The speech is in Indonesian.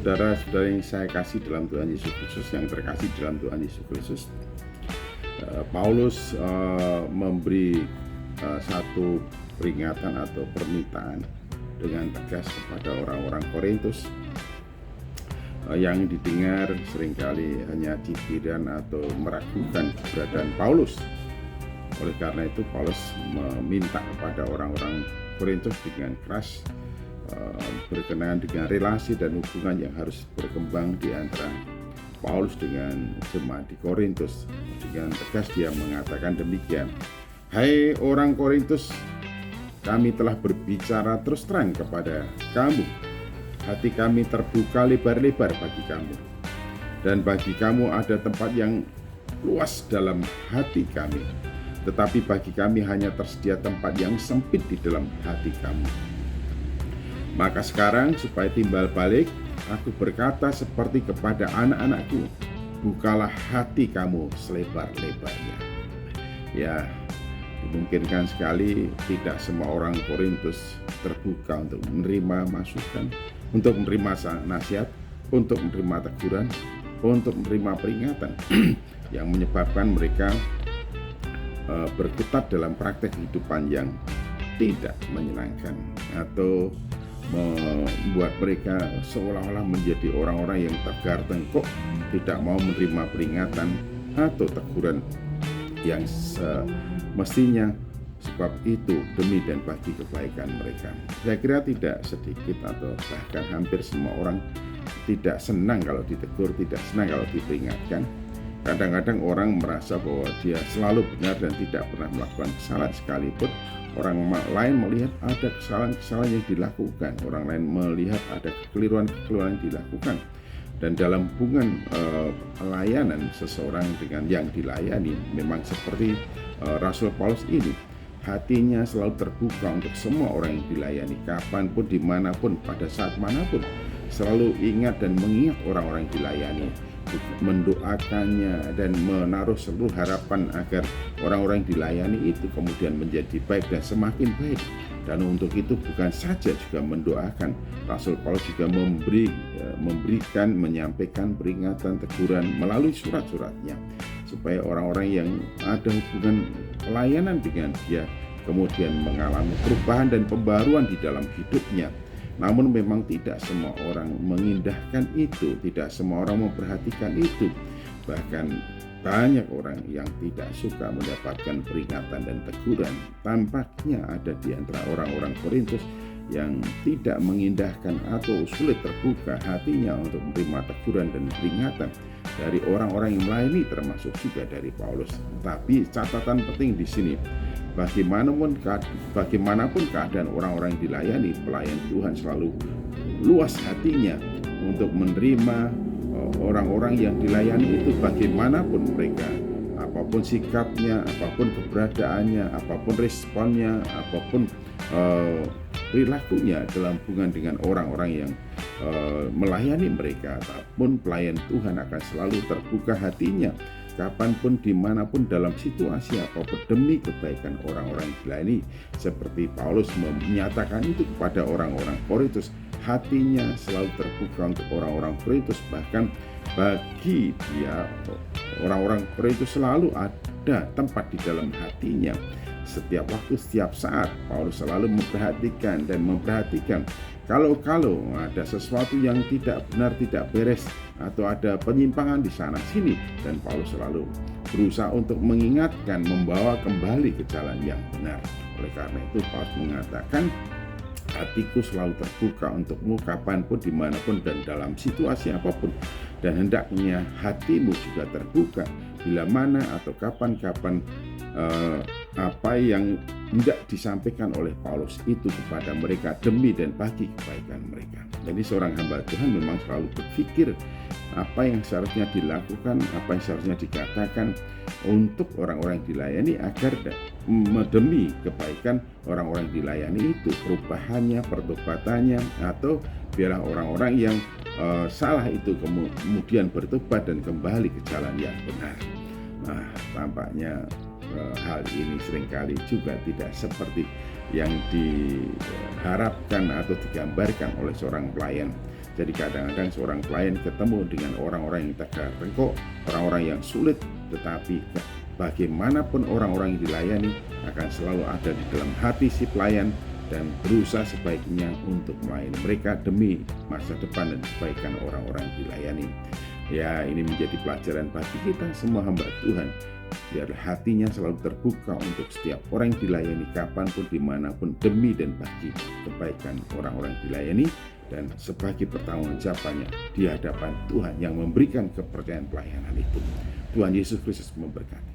Saudara-saudara yang saya kasih dalam Tuhan Yesus Kristus, yang terkasih dalam Tuhan Yesus Kristus, Paulus memberi satu peringatan atau permintaan dengan tegas kepada orang-orang Korintus yang didengar seringkali hanya cibiran atau meragukan keberadaan Paulus. Oleh karena itu Paulus meminta kepada orang-orang Korintus dengan keras berkenaan dengan relasi dan hubungan yang harus berkembang di antara Paulus dengan jemaat di Korintus. Dengan tegas dia mengatakan demikian, "Hai orang Korintus, kami telah berbicara terus terang kepada kamu. Hati kami terbuka lebar-lebar bagi kamu. Dan bagi kamu ada tempat yang luas dalam hati kami. Tetapi bagi kami hanya tersedia tempat yang sempit di dalam hati kamu. Maka sekarang supaya timbal balik, aku berkata seperti kepada anak-anakku, bukalah hati kamu selebar-lebarnya." Ya, dimungkinkan sekali tidak semua orang Korintus terbuka untuk menerima masukan, untuk menerima nasihat, untuk menerima teguran, untuk menerima peringatan yang menyebabkan mereka berkutat dalam praktek kehidupan yang tidak menyenangkan atau membuat mereka seolah-olah menjadi orang-orang yang tegar tengkuk, tidak mau menerima peringatan atau teguran yang semestinya, sebab itu demi dan bagi kebaikan mereka. Saya kira tidak sedikit atau bahkan hampir semua orang tidak senang kalau ditegur, tidak senang kalau diperingatkan. Kadang-kadang orang merasa bahwa dia selalu benar dan tidak pernah melakukan kesalahan sekalipun. Orang lain melihat ada kesalahan-kesalahan yang dilakukan, orang lain melihat ada kekeliruan-kekeliruan yang dilakukan. Dan dalam hubungan pelayanan seseorang dengan yang dilayani, memang seperti Rasul Paulus ini, hatinya selalu terbuka untuk semua orang yang dilayani, kapanpun, dimanapun, pada saat manapun. Selalu ingat dan mengingat orang-orang yang dilayani, mendoakannya dan menaruh seluruh harapan agar orang-orang yang dilayani itu kemudian menjadi baik dan semakin baik. Dan untuk itu bukan saja juga mendoakan, Rasul Paulus juga memberikan, menyampaikan peringatan, teguran melalui surat-suratnya, supaya orang-orang yang ada hubungan pelayanan dengan dia kemudian mengalami perubahan dan pembaruan di dalam hidupnya. Namun memang tidak semua orang mengindahkan itu, tidak semua orang memperhatikan itu. Bahkan banyak orang yang tidak suka mendapatkan peringatan dan teguran. Tampaknya ada di antara orang-orang Korintus yang tidak mengindahkan atau sulit terbuka hatinya untuk menerima teguran dan peringatan dari orang-orang yang melayani, termasuk juga dari Paulus. Tapi catatan penting di sini, bagaimanapun keadaan orang-orang yang dilayani, pelayan Tuhan selalu luas hatinya untuk menerima orang-orang yang dilayani itu, bagaimanapun mereka, apapun sikapnya, apapun keberadaannya, apapun responnya, apapun perilakunya dalam hubungan dengan orang-orang yang melayani mereka. Apapun pelayan Tuhan akan selalu terbuka hatinya, kapanpun, dimanapun, dalam situasi apapun, demi kebaikan orang-orang yang dilayani. Seperti Paulus menyatakan itu kepada orang-orang Korintus, hatinya selalu terbuka untuk orang-orang Korintus. Bahkan bagi dia, orang-orang Korintus selalu ada tempat di dalam hatinya. Setiap waktu, setiap saat, Paulus selalu memperhatikan kalau ada sesuatu yang tidak benar, tidak beres, atau ada penyimpangan di sana sini, dan Paulus selalu berusaha untuk mengingatkan, membawa kembali ke jalan yang benar. Oleh karena itu Paulus mengatakan, hatiku selalu terbuka untukmu kapanpun, dimanapun, dan dalam situasi apapun. Dan hendaknya hatimu juga terbuka bila mana atau kapan-kapan apa yang tidak disampaikan oleh Paulus itu kepada mereka demi dan bagi kebaikan mereka. Jadi seorang hamba Tuhan memang selalu berpikir apa yang seharusnya dilakukan, apa yang seharusnya dikatakan untuk orang-orang yang dilayani agar demi kebaikan orang-orang yang dilayani itu, perubahannya, pertobatannya, atau biarlah orang-orang yang salah itu kemudian bertobat dan kembali ke jalan yang benar. Nah, tampaknya hal ini seringkali juga tidak seperti yang diharapkan atau digambarkan oleh seorang pelayan. Jadi kadang-kadang seorang pelayan ketemu dengan orang-orang yang tegar tengkok, orang-orang yang sulit, tetapi bagaimanapun orang-orang yang dilayani akan selalu ada di dalam hati si pelayan dan berusaha sebaiknya untuk melayani mereka demi masa depan dan kebaikan orang-orang yang dilayani. Ya, ini menjadi pelajaran bagi kita semua hamba Tuhan. Biar hatinya selalu terbuka untuk setiap orang yang dilayani kapanpun, dimanapun, demi dan bagi kebaikan orang-orang yang dilayani, dan sebagai pertanggungjawabannya di hadapan Tuhan yang memberikan kepercayaan pelayanan itu. Tuhan Yesus Kristus memberkati.